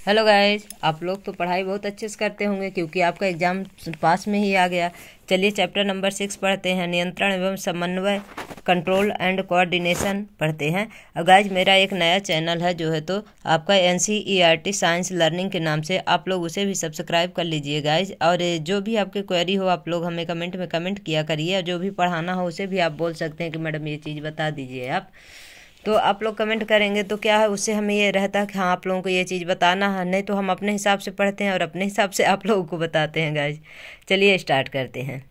Hello guys, आप लोग तो पढ़ाई बहुत अच्छे से करते होंगे क्योंकि आपका एग्जाम पास में ही आ गया। चलिए चैप्टर नंबर 6 पढ़ते हैं। नियंत्रण एवं समन्वय, कंट्रोल एंड कोऑर्डिनेशन पढ़ते हैं। अब गाइज मेरा एक नया चैनल है जो है तो आपका NCERT साइंस लर्निंग के नाम से, आप लोग उसे भी सब्सक्राइब कर लीजिए गाइज। और जो भी आपकी क्वेरी हो आप लोग हमें कमेंट में कमेंट किया करिए, और जो भी पढ़ाना हो उसे भी आप बोल सकते हैं कि मैडम ये चीज़ बता दीजिए आप। तो आप लोग कमेंट करेंगे तो क्या है, उससे हमें ये रहता है कि हाँ आप लोगों को ये चीज़ बताना है। नहीं तो हम अपने हिसाब से पढ़ते हैं और अपने हिसाब से आप लोगों को बताते हैं गाइज। चलिए स्टार्ट करते हैं।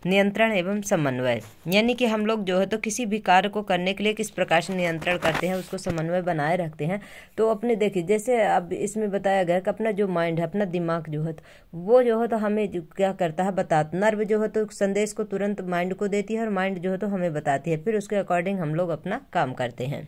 नियंत्रण एवं समन्वय, यानी कि हम लोग जो है तो किसी भी कार्य को करने के लिए किस प्रकार से नियंत्रण करते हैं, उसको समन्वय बनाए रखते हैं। तो अपने देखिए, जैसे अब इसमें बताया गया कि अपना जो माइंड है, अपना दिमाग जो है तो वो जो है तो हमें क्या करता है, बताता। नर्व जो है तो संदेश को तुरंत माइंड को देती है और माइंड जो है तो हमें बताती है, फिर उसके अकॉर्डिंग हम लोग अपना काम करते हैं।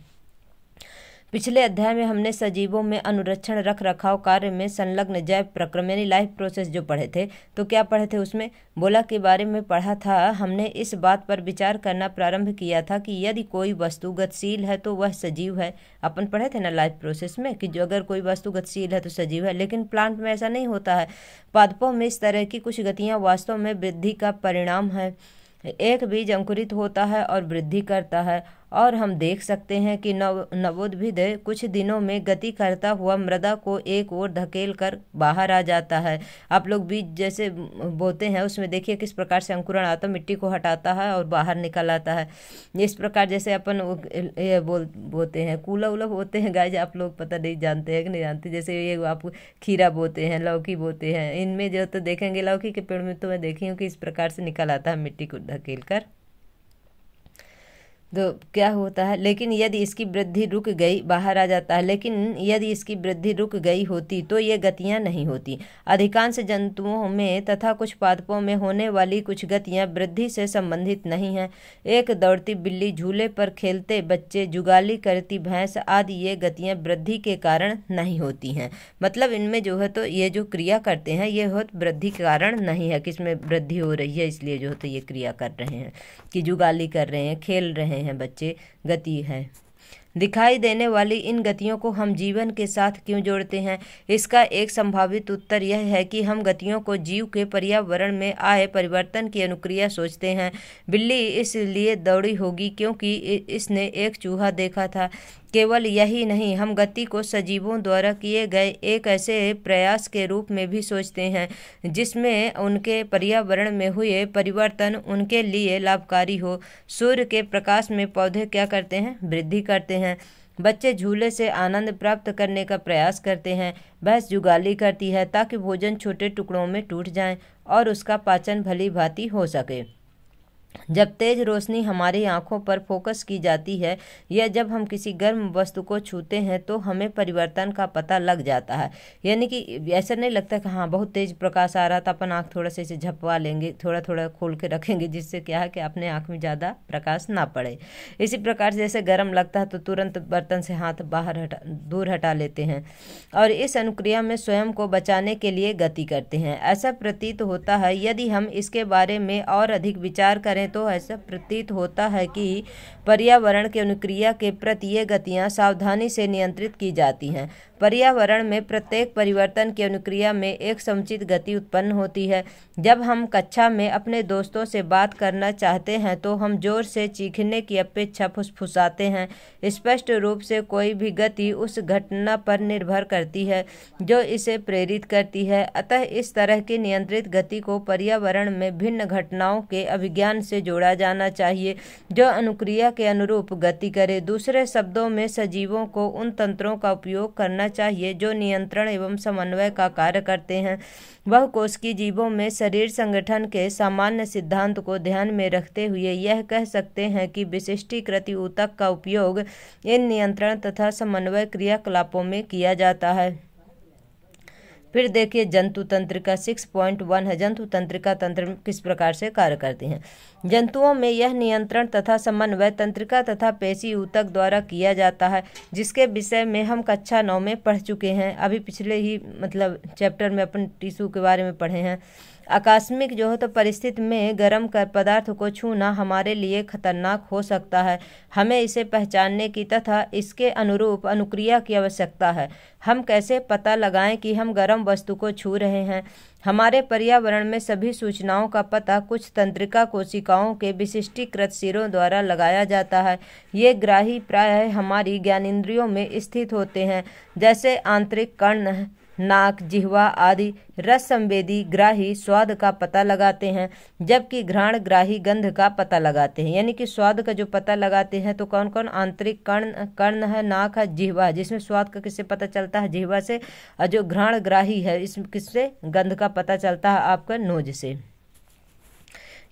पिछले अध्याय में हमने सजीवों में अनुरक्षण रख रखाव कार्य में संलग्न जैव प्रक्रम यानी लाइफ प्रोसेस जो पढ़े थे। तो क्या पढ़े थे, उसमें बोला के बारे में पढ़ा था। हमने इस बात पर विचार करना प्रारंभ किया था कि यदि कोई वस्तु गतिशील है तो वह सजीव है। अपन पढ़े थे ना लाइफ प्रोसेस में कि जो अगर कोई वस्तु गतिशील है तो सजीव है, लेकिन प्लांट में ऐसा नहीं होता है। पादपों में इस तरह की कुछ गतियाँ वास्तव में वृद्धि का परिणाम है। एक बीज अंकुरित होता है और वृद्धि करता है, और हम देख सकते हैं कि नवोद्भिद कुछ दिनों में गति करता हुआ मृदा को एक ओर धकेल कर बाहर आ जाता है। आप लोग बीज जैसे बोते हैं उसमें देखिए किस प्रकार से अंकुरण आता है, मिट्टी को हटाता है और बाहर निकल आता है। इस प्रकार जैसे अपन बोते हैं, कूला उला बोते हैं गाइज, आप लोग पता नहीं जानते हैं कि नहीं जानते। जैसे ये आप खीरा बोते हैं, लौकी बोते हैं, इनमें जो तो देखेंगे लौकी के पेड़ में तो मैं देखी हूँ कि इस प्रकार से निकल आता है मिट्टी को धकेल कर। तो क्या होता है, लेकिन यदि इसकी वृद्धि रुक गई, बाहर आ जाता है, लेकिन यदि इसकी वृद्धि रुक गई होती तो ये गतियां नहीं होती। अधिकांश जंतुओं में तथा कुछ पादपों में होने वाली कुछ गतियां वृद्धि से संबंधित नहीं हैं। एक दौड़ती बिल्ली, झूले पर खेलते बच्चे, जुगाली करती भैंस आदि ये गतियां वृद्धि के कारण नहीं होती हैं। मतलब इनमें जो है तो ये जो क्रिया करते हैं ये बहुत वृद्धि के कारण नहीं है, किसमें वृद्धि हो रही है इसलिए जो है तो ये क्रिया कर रहे हैं कि जुगाली कर रहे हैं, खेल रहे हैं बच्चे, गति है। दिखाई देने वाली इन गतियों को हम जीवन के साथ क्यों जोड़ते हैं? इसका एक संभावित उत्तर यह है कि हम गतियों को जीव के पर्यावरण में आए परिवर्तन की अनुक्रिया सोचते हैं। बिल्ली इसलिए दौड़ी होगी क्योंकि इसने एक चूहा देखा था। केवल यही नहीं, हम गति को सजीवों द्वारा किए गए एक ऐसे प्रयास के रूप में भी सोचते हैं जिसमें उनके पर्यावरण में हुए परिवर्तन उनके लिए लाभकारी हो। सूर्य के प्रकाश में पौधे क्या करते हैं? वृद्धि करते हैं। बच्चे झूले से आनंद प्राप्त करने का प्रयास करते हैं। भैंस जुगाली करती है ताकि भोजन छोटे टुकड़ों में टूट जाए और उसका पाचन भली भांति हो सके। जब तेज रोशनी हमारी आंखों पर फोकस की जाती है या जब हम किसी गर्म वस्तु को छूते हैं तो हमें परिवर्तन का पता लग जाता है। यानी कि ऐसा नहीं लगता कि हाँ बहुत तेज प्रकाश आ रहा था, अपन आँख थोड़ा सा इसे झपवा लेंगे, थोड़ा थोड़ा खोल के रखेंगे, जिससे क्या है कि अपने आँख में ज़्यादा प्रकाश ना पड़े। इसी प्रकार से जैसे गर्म लगता है तो तुरंत बर्तन से हाथ बाहर दूर हटा लेते हैं और इस अनुक्रिया में स्वयं को बचाने के लिए गति करते हैं। ऐसा प्रतीत होता है, यदि हम इसके बारे में और अधिक विचार करें तो ऐसा प्रतीत होता है कि पर्यावरण की अनुक्रिया के प्रति ये गतियां सावधानी से नियंत्रित की जाती हैं। पर्यावरण में प्रत्येक परिवर्तन की अनुक्रिया में एक समुचित गति उत्पन्न होती है। जब हम कक्षा में अपने दोस्तों से बात करना चाहते हैं तो हम जोर से चीखने की अपेक्षा फुसफुसाते हैं। स्पष्ट रूप से कोई भी गति उस घटना पर निर्भर करती है जो इसे प्रेरित करती है। अतः इस तरह की नियंत्रित गति को पर्यावरण में भिन्न घटनाओं के अभिज्ञान से जोड़ा जाना चाहिए जो अनुक्रिया के अनुरूप गति करे। दूसरे शब्दों में सजीवों को उन तंत्रों का उपयोग करना चाहिए जो नियंत्रण एवं समन्वय का कार्य करते हैं। बहुकोशिकीय जीवों में शरीर संगठन के सामान्य सिद्धांत को ध्यान में रखते हुए यह कह सकते हैं कि विशिष्टीकृत ऊतक का उपयोग इन नियंत्रण तथा समन्वय क्रियाकलापों में किया जाता है। फिर देखिए जंतु तंत्रिका 6.1 है। जंतु तंत्रिका तंत्र किस प्रकार से कार्य करते हैं? जंतुओं में यह नियंत्रण तथा समन्वय तंत्रिका तथा पेशी ऊतक द्वारा किया जाता है, जिसके विषय में हम कक्षा 9 में पढ़ चुके हैं। अभी पिछले ही चैप्टर में अपन टिश्यू के बारे में पढ़े हैं। आकस्मिक जो है तो परिस्थिति में गर्म कर पदार्थ को छूना हमारे लिए खतरनाक हो सकता है। हमें इसे पहचानने की तथा इसके अनुरूप अनुक्रिया की आवश्यकता है। हम कैसे पता लगाएं कि हम गर्म वस्तु को छू रहे हैं? हमारे पर्यावरण में सभी सूचनाओं का पता कुछ तंत्रिका कोशिकाओं के विशिष्टीकृत सिरों द्वारा लगाया जाता है। ये ग्राही प्रायः हमारी ज्ञानेंद्रियों में स्थित होते हैं, जैसे आंतरिक कर्ण, नाक, जिह्वा आदि। रस संवेदी ग्राही स्वाद का पता लगाते हैं, जबकि घ्राण ग्राही गंध का पता लगाते हैं। यानी कि स्वाद का जो पता लगाते हैं तो कौन कौन? आंतरिक कर्ण है, नाक है, जिह्वा, जिसमें स्वाद का किससे पता चलता है? जिह्वा से। और जो घ्राण ग्राही है इस किससे? गंध का पता चलता है आपका नोज से।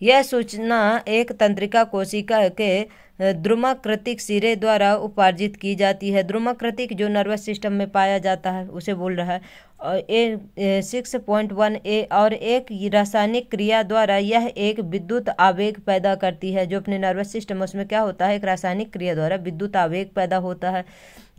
यह सूचना एक तंत्रिका कोशिका के द्रुमाकृतिक सिरे द्वारा उपार्जित की जाती है। द्रुमाकृतिक जो नर्वस सिस्टम में पाया जाता है उसे बोल रहा है। और 6.1a और एक रासायनिक क्रिया द्वारा यह एक विद्युत आवेग पैदा करती है। जो अपने नर्वस सिस्टम उसमें क्या होता है? एक रासायनिक क्रिया द्वारा विद्युत आवेग पैदा होता है।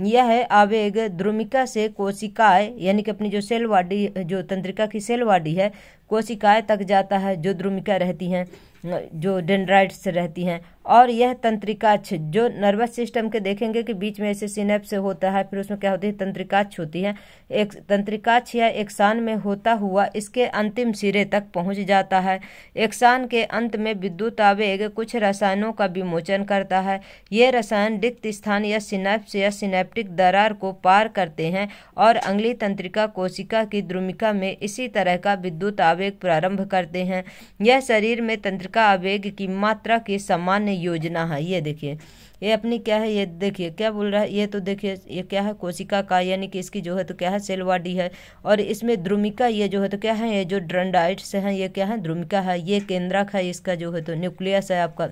यह आवेग द्रुमिका से कोशिकाएं यानी कि अपनी जो सेल बॉडी, जो तंत्रिका की सेल बॉडी है, कोशिकाएं तक जाता है जो द्रुमिका रहती हैं, जो डेंड्राइट्स रहती हैं। और यह तंत्रिकाक्ष जो नर्वस सिस्टम के देखेंगे कि बीच में ऐसे सिनेप्स होता है, फिर उसमें क्या होती है? तंत्रिकाक्ष होती है। एक तंत्रिकाक्ष या एक्सान में होता हुआ इसके अंतिम सिरे तक पहुंच जाता है। एक्सान के अंत में विद्युत आवेग कुछ रसायनों का विमोचन करता है। ये रसायन रिक्त स्थान या सिनेप्स या सिनेप्टिक दरार को पार करते हैं और अगली तंत्रिका कोशिका की द्रुमिका में इसी तरह का विद्युत आवेग प्रारंभ करते हैं। यह शरीर में तंत्रिका आवेग की मात्रा की सामान्य योजना है। ये देखिए, ये अपनी क्या है? ये देखिए क्या बोल रहा है? ये तो देखिए ये क्या है? कोशिका का, यानी कि इसकी जो है तो क्या है? सेल बॉडी है। और इसमें द्रुमिका ये जो है तो क्या है? ये जो डेंड्राइट्स हैं ये क्या है? द्रुमिका है। ये केंद्रक है इसका जो है तो न्यूक्लियस है आपका।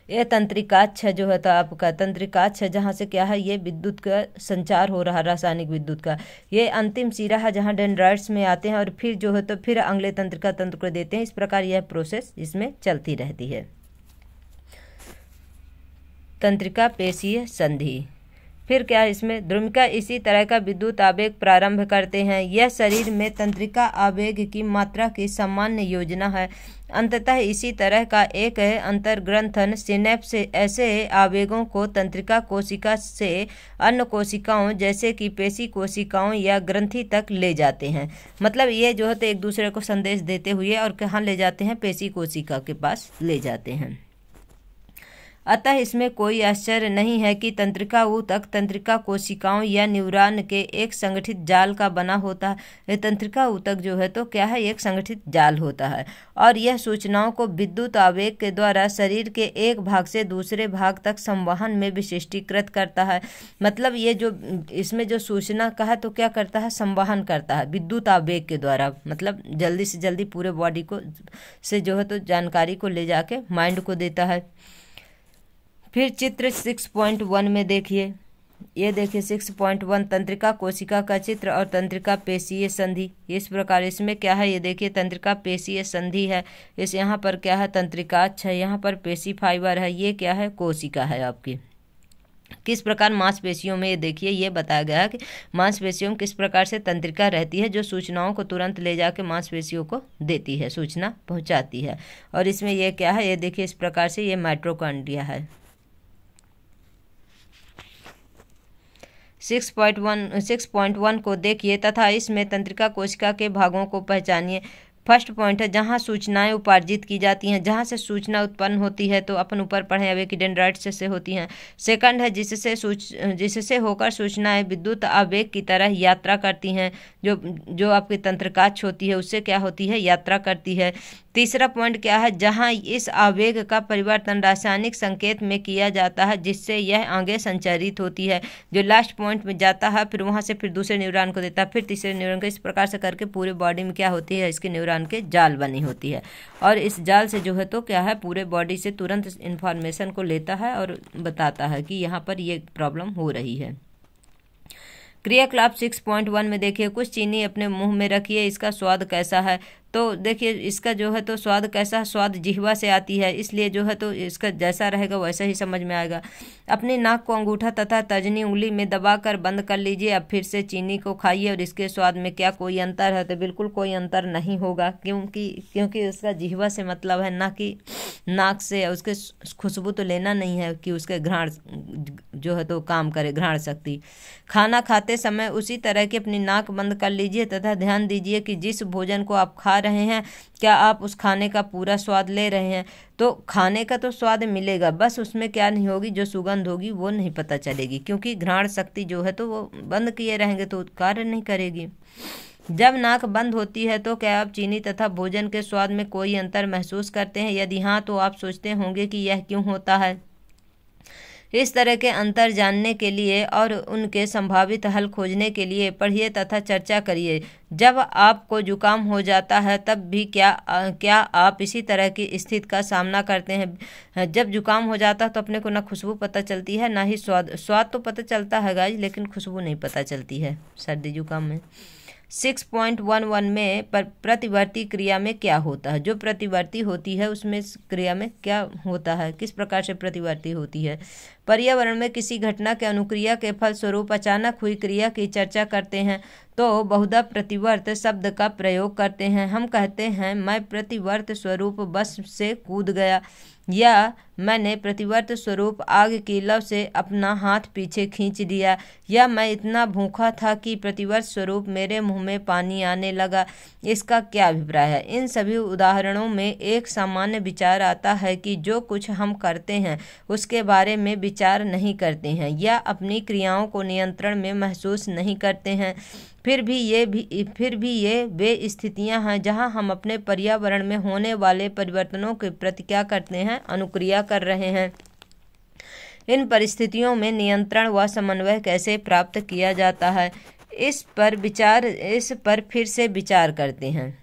ये तंत्रिकाक्ष है जो है तो आपका तंत्रिकाक्ष है, जहाँ से क्या है? ये विद्युत का संचार हो रहा है, रासायनिक विद्युत का। ये अंतिम सिरा है जहाँ डेंड्राइट्स में आते हैं और फिर जो है तो फिर अगले तंत्रिका तंत्र को देते हैं। इस प्रकार यह प्रोसेस इसमें चलती रहती है। तंत्रिका पेशीय संधि। फिर क्या है इसमें? द्रुमिका इसी तरह का विद्युत आवेग प्रारंभ करते हैं। यह शरीर में तंत्रिका आवेग की मात्रा की सामान्य योजना है। अंततः इसी तरह का एक अंतर्ग्रंथन सिनेप्स ऐसे आवेगों को तंत्रिका कोशिका से अन्य कोशिकाओं जैसे कि पेशी कोशिकाओं या ग्रंथि तक ले जाते हैं। मतलब ये जो है तो एक दूसरे को संदेश देते हुए और कहाँ ले जाते हैं? पेशी कोशिका के पास ले जाते हैं। अतः इसमें कोई आश्चर्य नहीं है कि तंत्रिका ऊतक तंत्रिका कोशिकाओं या न्यूरॉन के एक संगठित जाल का बना होता है। तंत्रिका ऊतक जो है तो क्या है? एक संगठित जाल होता है और यह सूचनाओं को विद्युत आवेग के द्वारा शरीर के एक भाग से दूसरे भाग तक संवहन में विशिष्टीकृत करता है। मतलब ये जो इसमें जो सूचना का है तो क्या करता है? संवहन करता है विद्युत आवेग के द्वारा। मतलब जल्दी से जल्दी पूरे बॉडी को से जो है तो जानकारी को ले जाके माइंड को देता है। फिर चित्र 6.1 में देखिए, ये देखिए 6.1 तंत्रिका कोशिका का चित्र और तंत्रिका पेशीय संधि। इस प्रकार इसमें क्या है? ये देखिए तंत्रिका पेशीय संधि है। इस यहाँ पर क्या है? तंत्रिकाक्ष है, यहाँ पर पेशी फाइबर है, ये क्या है? कोशिका है आपकी। किस प्रकार मांसपेशियों में ये देखिए ये बताया गया है कि मांसपेशियों में किस प्रकार से तंत्रिका रहती है जो सूचनाओं को तुरंत ले जाके मांसपेशियों को देती है, सूचना पहुँचाती है। और इसमें ये क्या है? ये देखिए इस प्रकार से ये माइटोकॉन्ड्रिया है। 6.1 को देखिए तथा इसमें तंत्रिका कोशिका के भागों को पहचानिए। फर्स्ट पॉइंट है जहाँ सूचनाएं उपार्जित की जाती हैं, जहाँ से सूचना उत्पन्न होती है तो अपन ऊपर पढ़े हुए कि डेंड्राइट्स से होती हैं। सेकंड है जिससे होकर सूचनाएं विद्युत आवेग की तरह यात्रा करती हैं, जो आपकी तंत्रिकाक्ष होती है उससे क्या होती है? यात्रा करती है। तीसरा पॉइंट क्या है? जहां इस आवेग का परिवर्तन रासायनिक संकेत में किया जाता है जिससे यह आगे संचारित होती है, जो लास्ट पॉइंट में जाता है, फिर वहां से फिर दूसरे न्यूरॉन को देता है, फिर तीसरे न्यूरॉन को। इस प्रकार से करके पूरे बॉडी में क्या होती है? इसके न्यूरॉन के जाल बनी होती है और इस जाल से जो है तो क्या है? पूरे बॉडी से तुरंत इंफॉर्मेशन को लेता है और बताता है कि यहाँ पर ये प्रॉब्लम हो रही है। क्रियाकलाप 6.1 में देखिए, कुछ चीनी अपने मुंह में रखिए, इसका स्वाद कैसा है? तो देखिए इसका जो है तो स्वाद कैसा, स्वाद जिह्वा से आती है, इसलिए जो है तो इसका जैसा रहेगा वैसा ही समझ में आएगा। अपनी नाक को अंगूठा तथा तर्जनी उंगली में दबाकर बंद कर लीजिए। अब फिर से चीनी को खाइए और इसके स्वाद में क्या कोई अंतर है? तो बिल्कुल कोई अंतर नहीं होगा, क्योंकि उसका जिह्वा से मतलब है, ना कि नाक से। उसके खुशबू तो लेना नहीं है कि उसके घ्राण जो है तो काम करे, घ्राण शक्ति। खाना खाते समय उसी तरह की अपनी नाक बंद कर लीजिए तथा ध्यान दीजिए कि जिस भोजन को आप खा रहे हैं क्या आप उस खाने का पूरा स्वाद ले रहे हैं। तो खाने का तो स्वाद मिलेगा, बस उसमें क्या नहीं होगी, जो सुगंध होगी वो नहीं पता चलेगी, क्योंकि घ्राण शक्ति जो है तो वो बंद किए रहेंगे तो कार्य नहीं करेगी। जब नाक बंद होती है तो क्या आप चीनी तथा भोजन के स्वाद में कोई अंतर महसूस करते हैं? यदि हाँ तो आप सोचते होंगे कि यह क्यों होता है। इस तरह के अंतर जानने के लिए और उनके संभावित हल खोजने के लिए पढ़िए तथा चर्चा करिए। जब आपको जुकाम हो जाता है तब भी क्या आप इसी तरह की स्थिति का सामना करते हैं? जब जुकाम हो जाता है तो अपने को ना खुशबू पता चलती है ना ही स्वाद। स्वाद तो पता चलता है गाइस, लेकिन खुशबू नहीं पता चलती है सर्दी जुकाम में। 6.11 में प्रतिवर्ती क्रिया में क्या होता है? जो प्रतिवर्ती होती है उसमें क्रिया में क्या होता है, किस प्रकार से प्रतिवर्ती होती है? पर्यावरण में किसी घटना के अनुक्रिया के फलस्वरूप अचानक हुई क्रिया की चर्चा करते हैं तो बहुधा प्रतिवर्त शब्द का प्रयोग करते हैं। हम कहते हैं मैं प्रतिवर्त स्वरूप बस से कूद गया, या मैंने प्रतिवर्त स्वरूप आग की लौ से अपना हाथ पीछे खींच दिया, या मैं इतना भूखा था कि प्रतिवर्त स्वरूप मेरे मुंह में पानी आने लगा। इसका क्या अभिप्राय है? इन सभी उदाहरणों में एक सामान्य विचार आता है कि जो कुछ हम करते हैं उसके बारे में विचार नहीं करते हैं या अपनी क्रियाओं को नियंत्रण में महसूस नहीं करते हैं। फिर भी ये वे स्थितियां हैं जहां हम अपने पर्यावरण में होने वाले परिवर्तनों के प्रति क्या करते हैं? अनुक्रिया कर रहे हैं। इन परिस्थितियों में नियंत्रण व समन्वय कैसे प्राप्त किया जाता है, इस पर फिर से विचार करते हैं।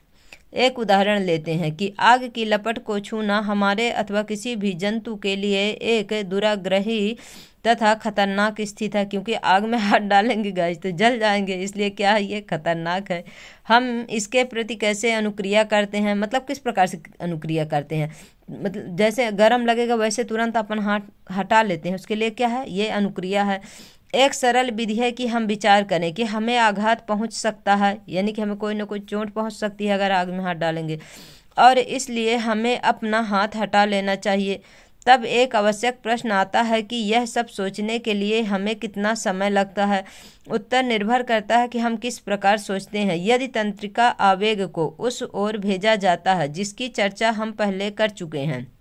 एक उदाहरण लेते हैं कि आग की लपट को छूना हमारे अथवा किसी भी जंतु के लिए एक दुराग्रही तथा खतरनाक स्थिति है, क्योंकि आग में हाथ डालेंगे गाइस तो जल जाएंगे, इसलिए क्या है, ये खतरनाक है। हम इसके प्रति कैसे अनुक्रिया करते हैं, मतलब किस प्रकार से अनुक्रिया करते हैं? मतलब जैसे गर्म लगेगा वैसे तुरंत अपन हाथ हटा लेते हैं, उसके लिए क्या है, ये अनुक्रिया है। एक सरल विधि है कि हम विचार करें कि हमें आघात पहुंच सकता है, यानी कि हमें कोई ना कोई चोट पहुंच सकती है अगर आग में हाथ डालेंगे, और इसलिए हमें अपना हाथ हटा लेना चाहिए। तब एक आवश्यक प्रश्न आता है कि यह सब सोचने के लिए हमें कितना समय लगता है? उत्तर निर्भर करता है कि हम किस प्रकार सोचते हैं। यदि तंत्रिका आवेग को उस ओर भेजा जाता है जिसकी चर्चा हम पहले कर चुके हैं,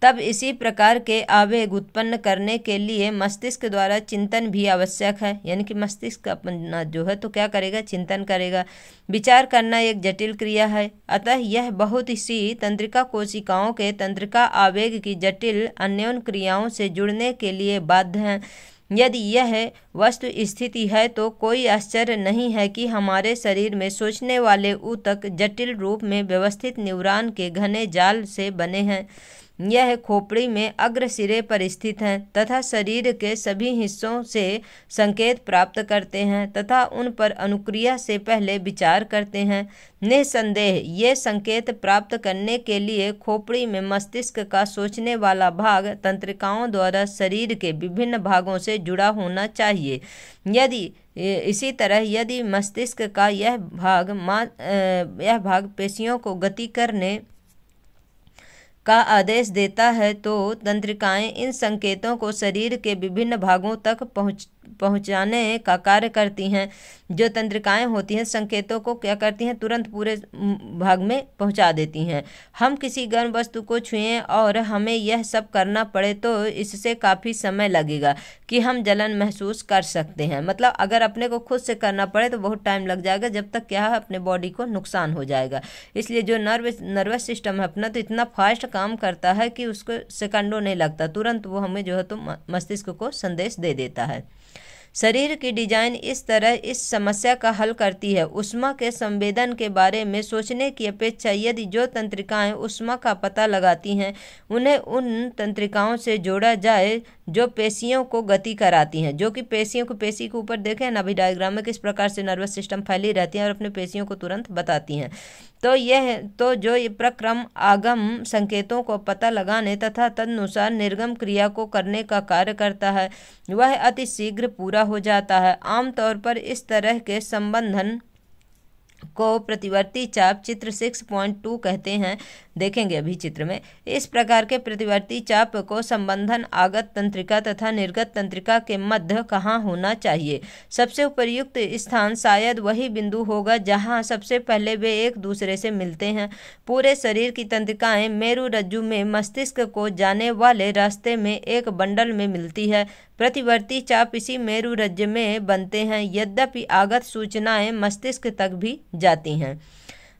तब इसी प्रकार के आवेग उत्पन्न करने के लिए मस्तिष्क द्वारा चिंतन भी आवश्यक है, यानी कि मस्तिष्क अपना जो है तो क्या करेगा, चिंतन करेगा। विचार करना एक जटिल क्रिया है, अतः यह बहुत सी तंत्रिका कोशिकाओं के तंत्रिका आवेग की जटिल अन्योन्य क्रियाओं से जुड़ने के लिए बाध्य हैं। यदि यह वस्तु स्थिति है तो कोई आश्चर्य नहीं है कि हमारे शरीर में सोचने वाले ऊतक जटिल रूप में व्यवस्थित न्यूरॉन के घने जाल से बने हैं। यह खोपड़ी में अग्र सिरे पर स्थित हैं तथा शरीर के सभी हिस्सों से संकेत प्राप्त करते हैं तथा उन पर अनुक्रिया से पहले विचार करते हैं। निस्संदेह ये संकेत प्राप्त करने के लिए खोपड़ी में मस्तिष्क का सोचने वाला भाग तंत्रिकाओं द्वारा शरीर के विभिन्न भागों से जुड़ा होना चाहिए। इसी तरह यदि मस्तिष्क का यह भाग पेशियों को गति करने का आदेश देता है तो तंत्रिकाएं इन संकेतों को शरीर के विभिन्न भागों तक पहुंचाने का कार्य करती हैं। जो तंत्रिकाएं होती हैं संकेतों को क्या करती हैं, तुरंत पूरे भाग में पहुंचा देती हैं। हम किसी गर्म वस्तु को छुएं और हमें यह सब करना पड़े तो इससे काफ़ी समय लगेगा कि हम जलन महसूस कर सकते हैं। मतलब अगर अपने को खुद से करना पड़े तो बहुत टाइम लग जाएगा, जब तक क्या है अपने बॉडी को नुकसान हो जाएगा। इसलिए जो नर्वस सिस्टम है अपना तो इतना फास्ट काम करता है कि उसको सेकंडों नहीं लगता, तुरंत वो हमें जो है तो मस्तिष्क को संदेश दे देता है। शरीर की डिजाइन इस तरह इस समस्या का हल करती है। ऊष्मा के संवेदन के बारे में सोचने की अपेक्षा यदि जो तंत्रिकाएं ऊष्मा का पता लगाती हैं उन्हें उन तंत्रिकाओं से जोड़ा जाए जो पेशियों को गति कराती हैं, जो कि पेशियों को, पेशी के ऊपर देखें ना अभी डायग्राम में किस प्रकार से नर्वस सिस्टम फैली रहती है और अपने पेशियों को तुरंत बताती हैं। तो जो ये प्रक्रम आगम संकेतों को पता लगाने तथा तदनुसार निर्गम क्रिया को करने का कार्य करता है, वह अति शीघ्र पूरा हो जाता है। आमतौर पर इस तरह के संबंधन को प्रतिवर्ती चाप चित्र 6.2 कहते हैं। देखेंगे अभी चित्र में। इस प्रकार के प्रतिवर्ती चाप को संबंधन आगत तंत्रिका तथा निर्गत तंत्रिका के मध्य कहाँ होना चाहिए। सबसे उपयुक्त स्थान शायद वही बिंदु होगा जहाँ सबसे पहले वे एक दूसरे से मिलते हैं। पूरे शरीर की तंत्रिकाएं मेरु रज्जु में मस्तिष्क को जाने वाले रास्ते में एक बंडल में मिलती है। प्रतिवर्ती चाप इसी मेरु रज्जु में बनते हैं, यद्यपि आगत सूचनाएं मस्तिष्क तक भी जाती हैं।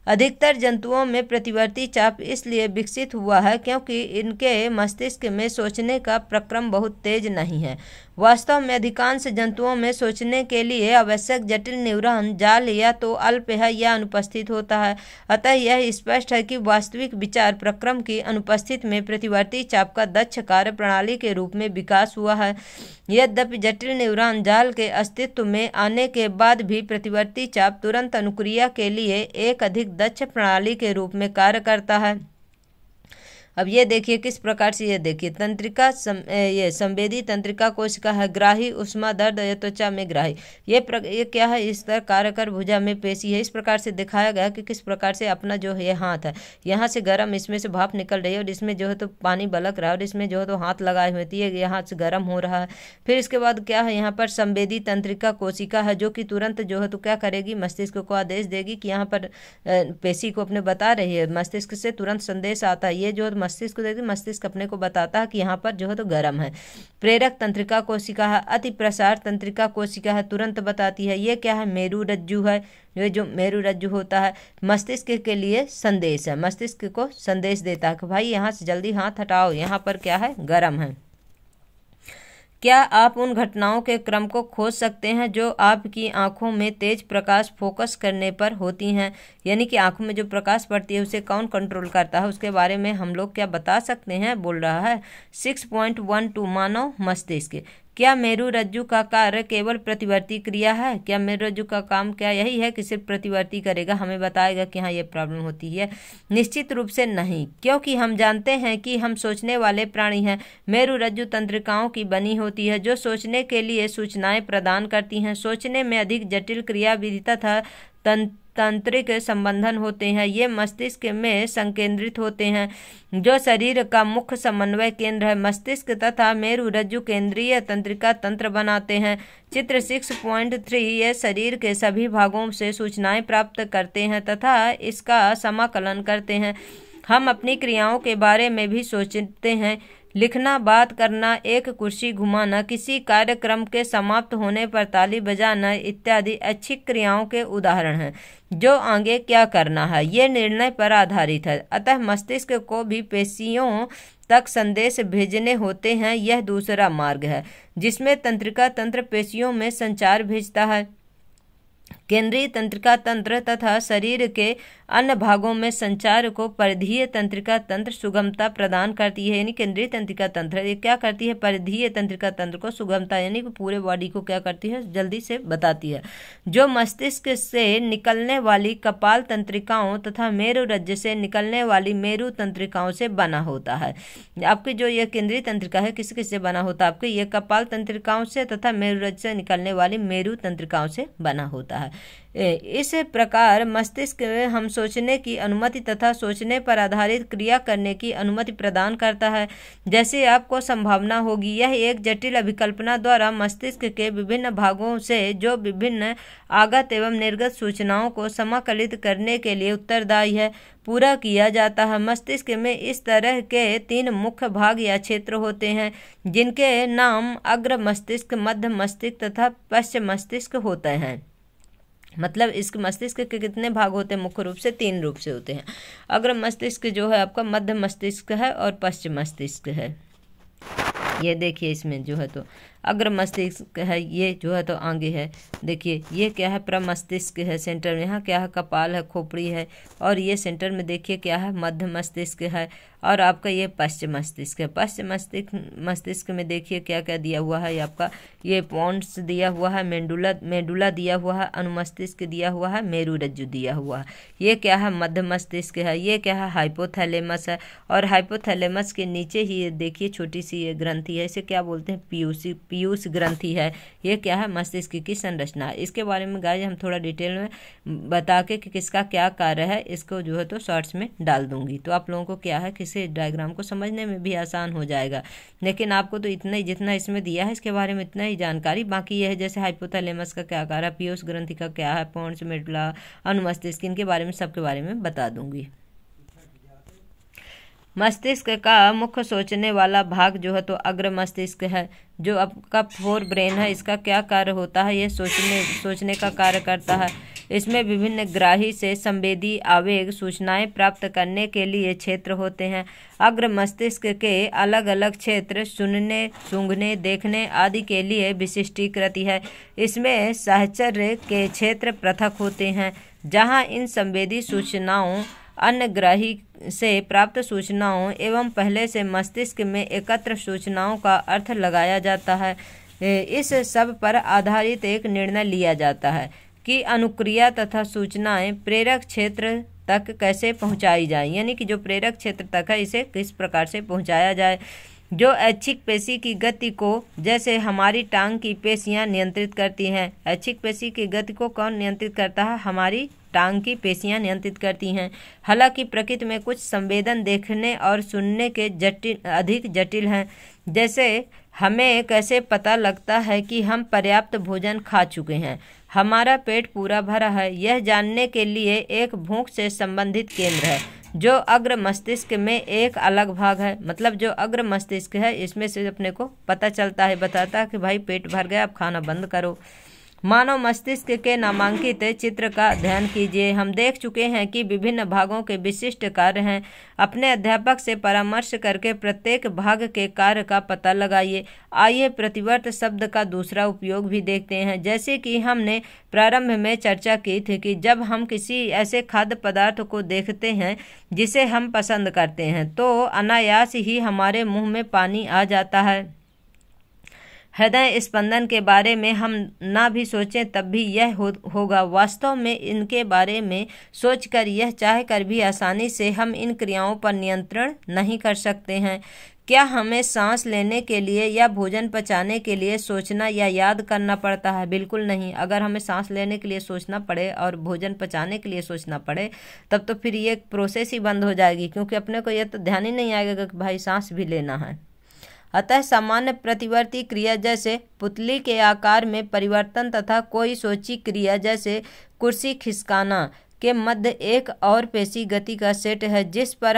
अधिकतर जंतुओं में प्रतिवर्ती चाप इसलिए विकसित हुआ है क्योंकि इनके मस्तिष्क में सोचने का प्रक्रम बहुत तेज नहीं है। वास्तव में अधिकांश जंतुओं में सोचने के लिए आवश्यक जटिल न्यूरॉन जाल या तो अल्प है या अनुपस्थित होता है। अतः यह स्पष्ट है कि वास्तविक विचार प्रक्रम की अनुपस्थिति में प्रतिवर्ती चाप का दक्ष कार्य प्रणाली के रूप में विकास हुआ है। यद्यपि जटिल न्यूरॉन जाल के अस्तित्व में आने के बाद भी प्रतिवर्ती चाप तुरंत अनुक्रिया के लिए एक अधिक दक्ष प्रणाली के रूप में कार्य करता है। अब ये देखिए किस प्रकार से, ये देखिए तंत्रिका ये संवेदी तंत्रिका कोशिका है, ग्राही उष्मा दर्द या त्वचा में ग्राही। ये क्या है, इस तरह कार्यकर भुजा में पेशी है। इस प्रकार से दिखाया गया कि किस प्रकार से अपना जो है हाथ है, यहाँ से गर्म, इसमें से भाप निकल रही है और इसमें जो है तो पानी बलक रहा है और इसमें जो है तो हाथ लगाए हुए थी, यहाँ से गर्म हो रहा है। फिर इसके बाद क्या है, यहाँ पर संवेदी तंत्रिका कोशिका है जो कि तुरंत जो है तो क्या करेगी, मस्तिष्क को आदेश देगी कि यहाँ पर पेशी को अपने बता रही है। मस्तिष्क से तुरंत संदेश आता है, ये जो मस्तिष्क को देखिए, मस्तिष्क अपने को बताता है कि यहाँ पर जो है तो गर्म है। प्रेरक तंत्रिका कोशिका है, अति प्रसार तंत्रिका कोशिका है, तुरंत बताती है। ये क्या है, मेरु रज्जु है। ये जो मेरु रज्जु होता है मस्तिष्क के लिए संदेश है, मस्तिष्क को संदेश देता है कि भाई यहाँ से जल्दी हाथ हटाओ, यहाँ पर क्या है, गर्म है। क्या आप उन घटनाओं के क्रम को खोज सकते हैं जो आपकी आंखों में तेज प्रकाश फोकस करने पर होती हैं, यानी कि आंखों में जो प्रकाश पड़ती है उसे कौन कंट्रोल करता है, उसके बारे में हम लोग क्या बता सकते हैं। बोल रहा है 6.12 मानव मस्तिष्क। क्या मेरु रज्जु का कार्य केवल प्रतिवर्ती क्रिया है? क्या मेरु रज्जु का काम क्या यही है कि सिर्फ प्रतिवर्ती करेगा, हमें बताएगा कि हाँ ये प्रॉब्लम होती है? निश्चित रूप से नहीं, क्योंकि हम जानते हैं कि हम सोचने वाले प्राणी हैं। मेरु रज्जु तंत्रिकाओं की बनी होती है जो सोचने के लिए सूचनाएं प्रदान करती हैं। सोचने में अधिक जटिल क्रियाविधि तथा तंत्रिक संबंधन होते हैं। ये मस्तिष्क में संकेंद्रित होते हैं जो शरीर का मुख्य समन्वय केंद्र है। मस्तिष्क तथा मेरु रज्जु केंद्रीय तंत्रिका तंत्र बनाते हैं। चित्र 6.3 ये शरीर के सभी भागों से सूचनाएं प्राप्त करते हैं तथा इसका समाकलन करते हैं। हम अपनी क्रियाओं के बारे में भी सोचते हैं। लिखना, बात करना, एक कुर्सी घुमाना, किसी कार्यक्रम के समाप्त होने पर ताली बजाना इत्यादि ऐच्छिक क्रियाओं के उदाहरण हैं जो आगे क्या करना है ये निर्णय पर आधारित है। अतः मस्तिष्क को भी पेशियों तक संदेश भेजने होते हैं। यह दूसरा मार्ग है जिसमें तंत्रिका तंत्र पेशियों में संचार भेजता है। केंद्रीय तंत्रिका तंत्र तथा शरीर के अन्य भागों में संचार को परिधीय तंत्रिका तंत्र सुगमता प्रदान करती है। यानी केंद्रीय तंत्रिका तंत्र ये क्या करती है, परिधीय तंत्रिका तंत्र को सुगमता यानी कि पूरे बॉडी को क्या करती है, जल्दी से बताती है। जो मस्तिष्क से निकलने वाली कपाल तंत्रिकाओं तथा मेरु रज्जु से निकलने वाली मेरु तंत्रिकाओं से बना होता है। आपकी जो ये केंद्रीय तंत्रिका है किस किस से बना होता है, आपके ये कपाल तंत्रिकाओं से तथा मेरु रज्जु से निकलने वाली मेरु तंत्रिकाओं से बना होता है। इस प्रकार मस्तिष्क में हम सोचने की अनुमति तथा सोचने पर आधारित क्रिया करने की अनुमति प्रदान करता है। जैसे आपको संभावना होगी, यह एक जटिल अभिकल्पना द्वारा मस्तिष्क के विभिन्न भागों से जो विभिन्न आगत एवं निर्गत सूचनाओं को समाकलित करने के लिए उत्तरदायी है, पूरा किया जाता है। मस्तिष्क में इस तरह के 3 मुख्य भाग या क्षेत्र होते हैं जिनके नाम अग्र मस्तिष्क, मध्य मस्तिष्क तथा पश्च मस्तिष्क होते हैं। मतलब इस मस्तिष्क के कितने भाग होते हैं, मुख्य रूप से 3 रूप से होते हैं। अग्र मस्तिष्क जो है आपका मध्य मस्तिष्क है और पश्चिम मस्तिष्क है। ये देखिए इसमें जो है तो अग्र मस्तिष्क है, ये जो है तो आगे है। देखिए ये क्या है, प्रमस्तिष्क है सेंटर में, यहाँ क्या है, कपाल है, खोपड़ी है, और ये सेंटर में देखिए क्या है, मध्य मस्तिष्क है, और आपका ये पश्चिम मस्तिष्क है। पश्चिम मस्तिष्क में देखिए क्या क्या दिया हुआ है, आपका ये पोन्स दिया हुआ है, मेडुला दिया हुआ है, अनुमस्तिष्क दिया हुआ है, मेरुरज्जु दिया हुआ है। ये क्या है, मध्य मस्तिष्क है। ये क्या है, हाइपोथैलेमस है, और हाइपोथैलेमस के नीचे ही ये देखिए छोटी सी ये ग्रंथि है, इसे क्या बोलते हैं, पीयूष ग्रंथि है। ये क्या है, मस्तिष्क की संरचना है। इसके बारे में गाइस हम थोड़ा डिटेल में बता के कि किसका क्या कार्य है, इसको जो है तो शॉर्ट्स में डाल दूंगी, तो आप लोगों को क्या है, किसी डायग्राम को समझने में भी आसान हो जाएगा। लेकिन आपको तो इतना ही, जितना इसमें दिया है इसके बारे में इतना ही जानकारी, बाकी यह है जैसे हाइपोथैलेमस का क्या कार्य है, पीयूष ग्रंथि का क्या है, पोन्स, मेडुला, अनुमस्तिष्क, इनके बारे में सबके बारे में बता दूंगी। मस्तिष्क का मुख्य सोचने वाला भाग जो है तो अग्र मस्तिष्क है, जो आपका फोर ब्रेन है। इसका क्या कार्य होता है, ये सोचने का कार्य करता है। इसमें विभिन्न ग्राही से संवेदी आवेग सूचनाएं प्राप्त करने के लिए क्षेत्र होते हैं। अग्र मस्तिष्क के अलग अलग क्षेत्र सुनने, सूंघने, देखने आदि के लिए विशिष्टीकृत है। इसमें साहचर्य के क्षेत्र पृथक होते हैं, जहां इन संवेदी सूचनाओं, अन्य ग्राही से प्राप्त सूचनाओं एवं पहले से मस्तिष्क में एकत्र सूचनाओं का अर्थ लगाया जाता है। इस सब पर आधारित एक निर्णय लिया जाता है कि अनुक्रिया तथा सूचनाएं प्रेरक क्षेत्र तक कैसे पहुंचाई जाए, यानी कि जो प्रेरक क्षेत्र तक है इसे किस प्रकार से पहुंचाया जाए। जो ऐच्छिक पेशी की गति को, जैसे हमारी टांग की पेशियां नियंत्रित करती हैं। ऐच्छिक पेशी की गति को कौन नियंत्रित करता है, हमारी टांग की पेशियां नियंत्रित करती हैं। हालांकि प्रकृति में कुछ संवेदन देखने और सुनने के अधिक जटिल हैं। जैसे हमें कैसे पता लगता है कि हम पर्याप्त भोजन खा चुके हैं, हमारा पेट पूरा भरा है, यह जानने के लिए एक भूख से संबंधित केंद्र है, जो अग्र मस्तिष्क में एक अलग भाग है। मतलब जो अग्र मस्तिष्क है इसमें से अपने को पता चलता है, बताता है कि भाई पेट भर गया, अब खाना बंद करो। मानव मस्तिष्क के नामांकित चित्र का अध्ययन कीजिए। हम देख चुके हैं कि विभिन्न भागों के विशिष्ट कार्य हैं। अपने अध्यापक से परामर्श करके प्रत्येक भाग के कार्य का पता लगाइए। आइए प्रतिवर्त शब्द का दूसरा उपयोग भी देखते हैं। जैसे कि हमने प्रारंभ में चर्चा की थी कि जब हम किसी ऐसे खाद्य पदार्थ को देखते हैं जिसे हम पसंद करते हैं तो अनायास ही हमारे मुंह में पानी आ जाता है। हृदय स्पंदन के बारे में हम ना भी सोचें तब भी यह होगा। वास्तव में इनके बारे में सोचकर, यह चाहकर भी आसानी से हम इन क्रियाओं पर नियंत्रण नहीं कर सकते हैं। क्या हमें सांस लेने के लिए या भोजन पचाने के लिए सोचना या याद करना पड़ता है? बिल्कुल नहीं। अगर हमें सांस लेने के लिए सोचना पड़े और भोजन पचाने के लिए सोचना पड़े तब तो फिर ये प्रोसेस ही बंद हो जाएगी, क्योंकि अपने को यह तो ध्यान ही नहीं आएगा कि भाई सांस भी लेना है। अतः सामान्य प्रतिवर्ती क्रिया जैसे पुतली के आकार में परिवर्तन तथा कोई सोची क्रिया जैसे कुर्सी खिसकाना के मध्य एक और पेशी गति का सेट है जिस पर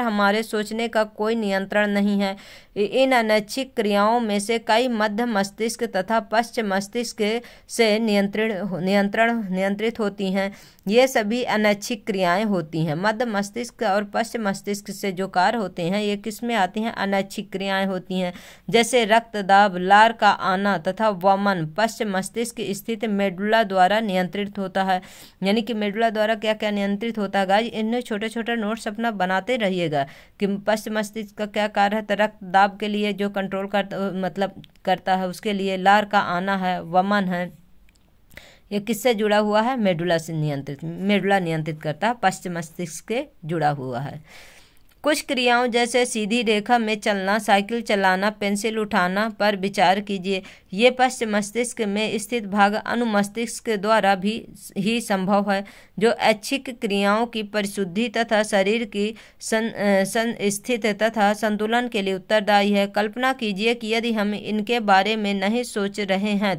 हमारे सोचने का कोई नियंत्रण नहीं है। इन अनैच्छिक क्रियाओं में से कई मध्य मस्तिष्क तथा पश्चिम मस्तिष्क से नियंत्रित होती हैं। ये सभी अनैच्छिक क्रियाएं होती हैं। मध्य मस्तिष्क और पश्चिम मस्तिष्क से जो कार्य होते हैं ये किसमें आती हैं? अनैच्छिक क्रियाएं होती हैं, जैसे रक्तदाब, लार का आना तथा वमन पश्चिम मस्तिष्क स्थित मेडुला द्वारा नियंत्रित होता है। यानी कि मेडुला द्वारा क्या क्या नियंत्रित होता है गाइस, इन्हें छोटे छोटे नोट्स अपना बनाते रहिएगा कि पश्चिम मस्तिष्क का क्या कार्य है। तो रक्तदाब के लिए जो कंट्रोल करता है उसके लिए लार का आना है, वमन है, ये किससे जुड़ा हुआ है? मेडुला से मेडुला नियंत्रित करता है, पश्चिम मस्तिष्क के जुड़ा हुआ है। कुछ क्रियाओं जैसे सीधी रेखा में चलना, साइकिल चलाना, पेंसिल उठाना पर विचार कीजिए। ये पश्चिम मस्तिष्क में स्थित भाग अनुमस्तिष्क द्वारा भी ही संभव है, जो ऐच्छिक क्रियाओं की परिशुद्धि तथा शरीर की स्थिति तथा संतुलन के लिए उत्तरदायी है। कल्पना कीजिए कि यदि हम इनके बारे में नहीं सोच रहे हैं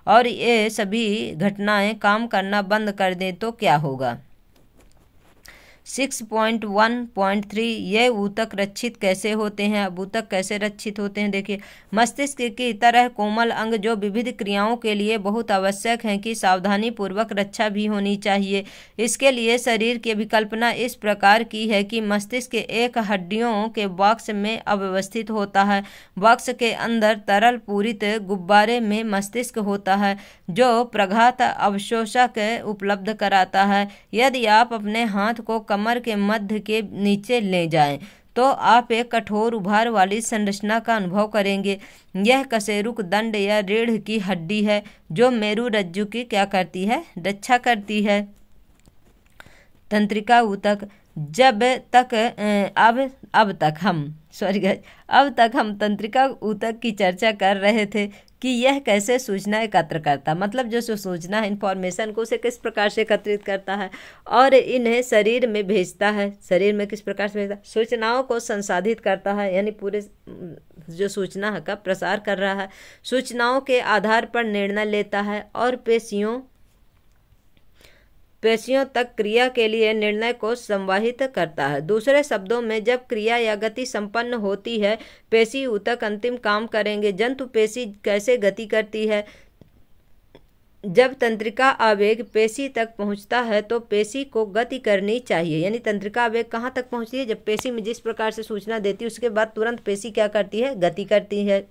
और ये सभी घटनाएं काम करना बंद कर दें तो क्या होगा। 6.1.3 ये ऊतक रक्षित कैसे होते हैं। अब ऊतक कैसे रक्षित होते हैं, देखिए मस्तिष्क की तरह कोमल अंग जो विविध क्रियाओं के लिए बहुत आवश्यक हैं कि सावधानी पूर्वक रक्षा भी होनी चाहिए। इसके लिए शरीर की विकल्पना इस प्रकार की है कि मस्तिष्क एक हड्डियों के बॉक्स में अव्यवस्थित होता है। बॉक्स के अंदर तरल पूरित गुब्बारे में मस्तिष्क होता है जो प्रघात अवशोषक उपलब्ध कराता है। यदि आप अपने हाथ को कमर के मध्य के नीचे ले जाएं तो आप एक कठोर उभार वाली संरचना का अनुभव करेंगे। यह कशेरुक दंड या रीढ़ की हड्डी है जो मेरुरज्जु की क्या करती है, रक्षा करती है। तंत्रिका ऊतक, अब तक हम तंत्रिका ऊतक की चर्चा कर रहे थे कि यह कैसे सूचना एकत्र करता, मतलब जो सूचना है, इंफॉर्मेशन को उसे किस प्रकार से एकत्रित करता है और इन्हें शरीर में भेजता है। शरीर में किस प्रकार से भेजता है, सूचनाओं को संसाधित करता है, यानी पूरे जो सूचना का प्रसार कर रहा है, सूचनाओं के आधार पर निर्णय लेता है और पेशियों तक क्रिया के लिए निर्णय को संवाहित करता है। दूसरे शब्दों में जब क्रिया या गति संपन्न होती है पेशी ऊतक अंतिम काम करेंगे। जंतु पेशी कैसे गति करती है, जब तंत्रिका आवेग पेशी तक पहुंचता है तो पेशी को गति करनी चाहिए। यानी तंत्रिका आवेग कहाँ तक पहुंचती है, जब पेशी में जिस प्रकार से सूचना देती है उसके बाद तुरंत पेशी क्या करती है, गति करती है।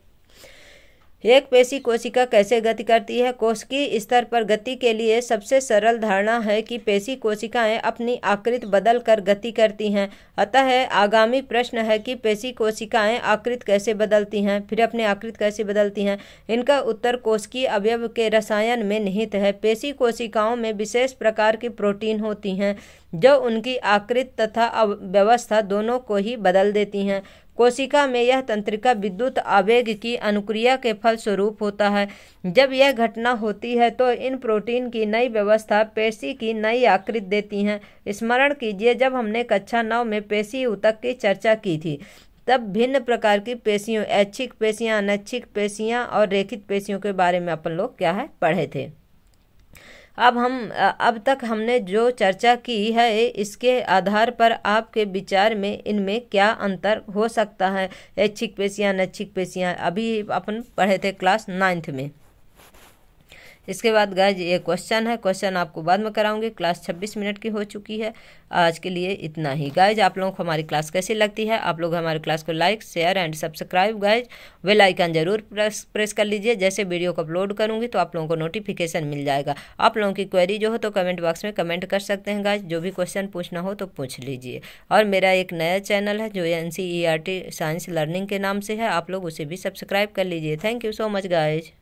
एक पेशी कोशिका कैसे गति करती है, कोशिकीय स्तर पर गति के लिए सबसे सरल धारणा है कि पेशी कोशिकाएं अपनी आकृति बदल कर गति करती हैं। अतः आगामी प्रश्न है कि पेशी कोशिकाएं आकृति कैसे बदलती हैं, फिर अपनी आकृति कैसे बदलती हैं। इनका उत्तर कोशिकीय अवयव के रसायन में निहित है। पेशी कोशिकाओं में विशेष प्रकार की प्रोटीन होती हैं जो उनकी आकृति तथा व्यवस्था दोनों को ही बदल देती हैं। कोशिका में यह तंत्रिका विद्युत आवेग की अनुक्रिया के फलस्वरूप होता है। जब यह घटना होती है तो इन प्रोटीन की नई व्यवस्था पेशी की नई आकृति देती हैं। स्मरण कीजिए जब हमने कक्षा 9 में पेशी ऊतक की चर्चा की थी तब भिन्न प्रकार की पेशियों, ऐच्छिक पेशियां, अनैच्छिक पेशियां और रेखित पेशियों के बारे में अपन लोग क्या है पढ़े थे। अब तक हमने जो चर्चा की है इसके आधार पर आपके विचार में इनमें क्या अंतर हो सकता है। ऐच्छिक पेशियां, अनैच्छिक पेशियां अभी अपन पढ़े थे क्लास 9th में। इसके बाद गाइज ये क्वेश्चन है, क्वेश्चन आपको बाद में कराऊंगी। क्लास 26 मिनट की हो चुकी है। आज के लिए इतना ही। गाइज आप लोगों को हमारी क्लास कैसी लगती है, आप लोग हमारी क्लास को like, share and subscribe guys bell icon जरूर प्रेस कर लीजिए। जैसे वीडियो को अपलोड करूंगी तो आप लोगों को नोटिफिकेशन मिल जाएगा। आप लोगों की क्वेरी जो हो तो कमेंट बॉक्स में कमेंट कर सकते हैं गाइज, जो भी क्वेश्चन पूछना हो तो पूछ लीजिए। और मेरा एक नया चैनल है जो NCERT साइंस लर्निंग के नाम से है, आप लोग उसे भी सब्सक्राइब कर लीजिए। Thank you so much guys.